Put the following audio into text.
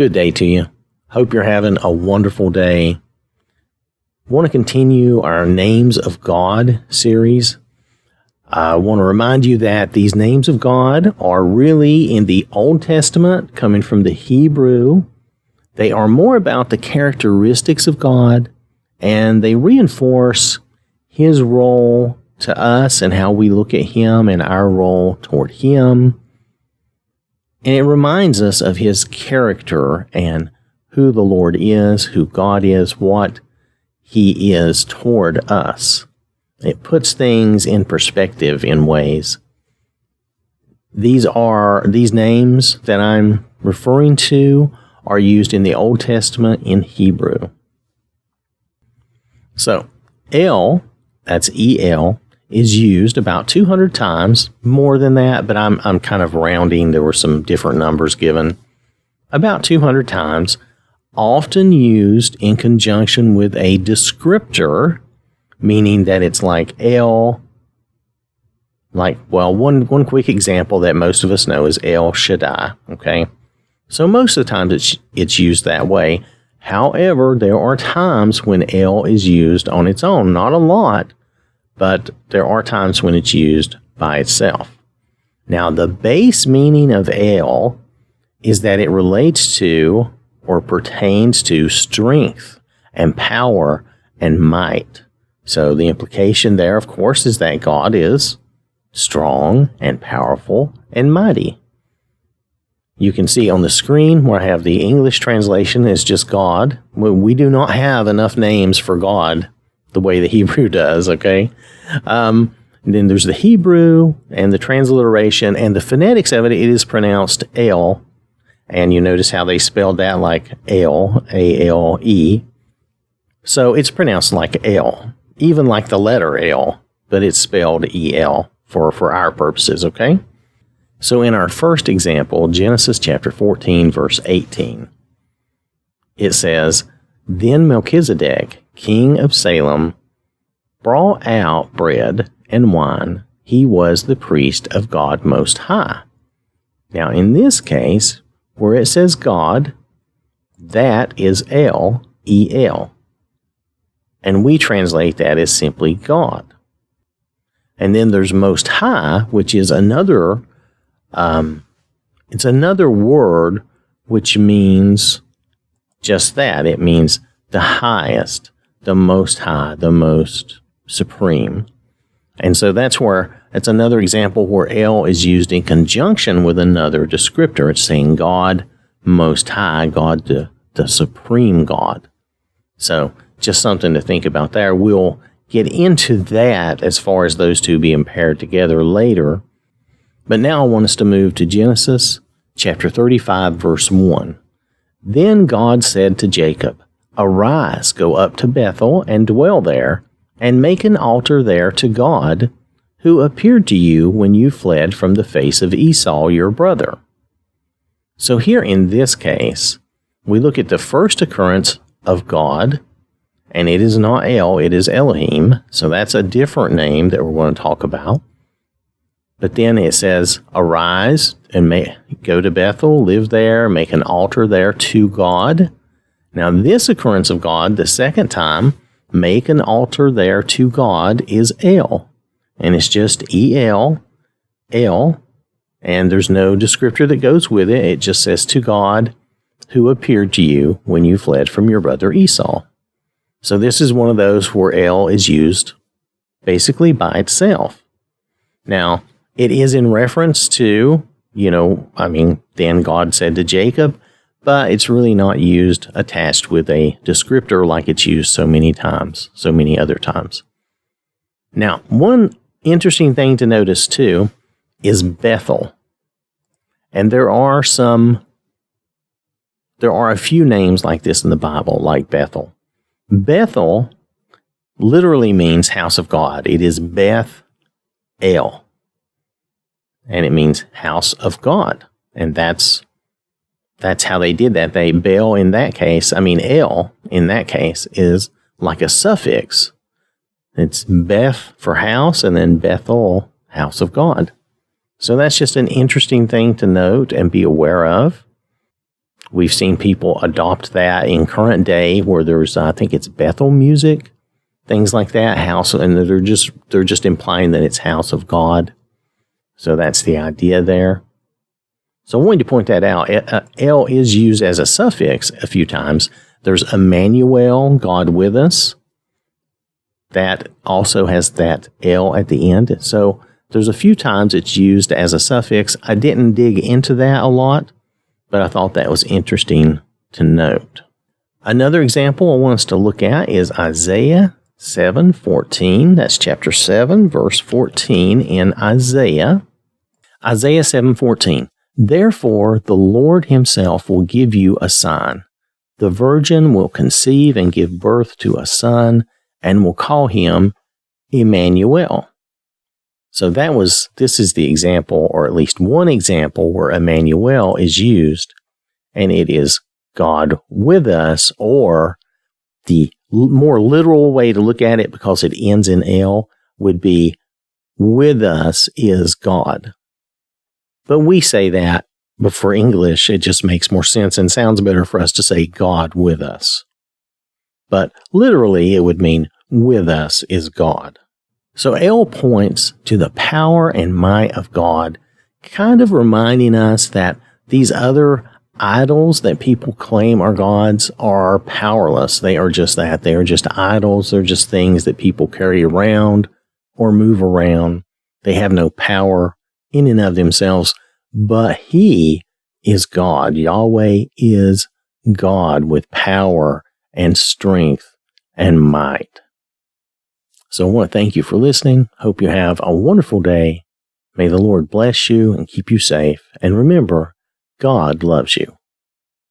Good day to you. Hope you're having a wonderful day. Want to continue our Names of God series. I want to remind you that these names of God are really in the Old Testament, coming from the Hebrew. They are more about the characteristics of God, and they reinforce His role to us and how we look at Him and our role toward Him. And it reminds us of His character and who the Lord is, who God is, what He is toward us. It puts things in perspective in ways. These names that I'm referring to are used in the Old Testament in Hebrew. So, El, that's E-L, is used about 200 times, more than that, but I'm kind of rounding. There were some different numbers given. About 200 times, often used in conjunction with a descriptor, meaning that it's like El, one quick example that most of us know is El Shaddai, okay? So most of the time it's used that way. However, there are times when El is used on its own. Not a lot, but there are times when it's used by itself. Now, the base meaning of El is that it relates to or pertains to strength and power and might. So the implication there, of course, is that God is strong and powerful and mighty. You can see on the screen where I have the English translation is just God. We do not have enough names for God the way the Hebrew does, okay? And then there's the Hebrew and the transliteration and the phonetics of it. It is pronounced El. And you notice how they spelled that like Ale, A-L-E. So it's pronounced like El, even like the letter L, but it's spelled E-L for our purposes, okay? So in our first example, Genesis chapter 14, verse 18, it says, "Then Melchizedek, king of Salem, brought out bread and wine. He was the priest of God Most High." Now in this case, where it says God, that is El, E-L. And we translate that as simply God. And then there's Most High, which is another, it's another word which means just that. It means the highest, the Most High, the most supreme. And so that's another example where El is used in conjunction with another descriptor. It's saying God Most High, God the supreme God. So just something to think about there. We'll get into that as far as those two being paired together later. But now I want us to move to Genesis chapter 35, verse 1. "Then God said to Jacob, 'Arise, go up to Bethel and dwell there, and make an altar there to God, who appeared to you when you fled from the face of Esau your brother.'" So here in this case, we look at the first occurrence of God, and it is not El, it is Elohim. So that's a different name that we're going to talk about. But then it says, "Arise and go to Bethel, live there, make an altar there to God." Now this occurrence of God, the second time, make an altar there to God, is El. And it's just E-L, El, and there's no descriptor that goes with it. It just says to God, who appeared to you when you fled from your brother Esau. So this is one of those where El is used basically by itself. Now, it is in reference to, then God said to Jacob, but it's really not used attached with a descriptor like it's used so many other times. Now, one interesting thing to notice too is Bethel. And there are a few names like this in the Bible, like Bethel. Bethel literally means house of God. It is Beth El. And it means house of God. And that's how they did that. El in that case is like a suffix. It's Beth for house and then Bethel, house of God. So that's just an interesting thing to note and be aware of. We've seen people adopt that in current day where there's, I think it's Bethel music, things like that, house, and they're just implying that it's house of God. So that's the idea there. So I wanted to point that out. El is used as a suffix a few times. There's Emmanuel, God with us. That also has that El at the end. So there's a few times it's used as a suffix. I didn't dig into that a lot, but I thought that was interesting to note. Another example I want us to look at is Isaiah 7:14. That's chapter 7, verse 14 in Isaiah. Isaiah 7:14. Therefore, the Lord himself will give you a sign. The virgin will conceive and give birth to a son, and will call him Emmanuel. So this is the example, or at least one example, where Emmanuel is used, and it is God with us, or the more literal way to look at it, because it ends in El, would be with us is God. But we say that, but for English, it just makes more sense and sounds better for us to say God with us. But literally, it would mean with us is God. So El points to the power and might of God, kind of reminding us that these other idols that people claim are gods are powerless. They are just that. They are just idols. They're just things that people carry around or move around. They have no power in and of themselves, but He is God. Yahweh is God with power and strength and might. So I want to thank you for listening. Hope you have a wonderful day. May the Lord bless you and keep you safe. And remember, God loves you.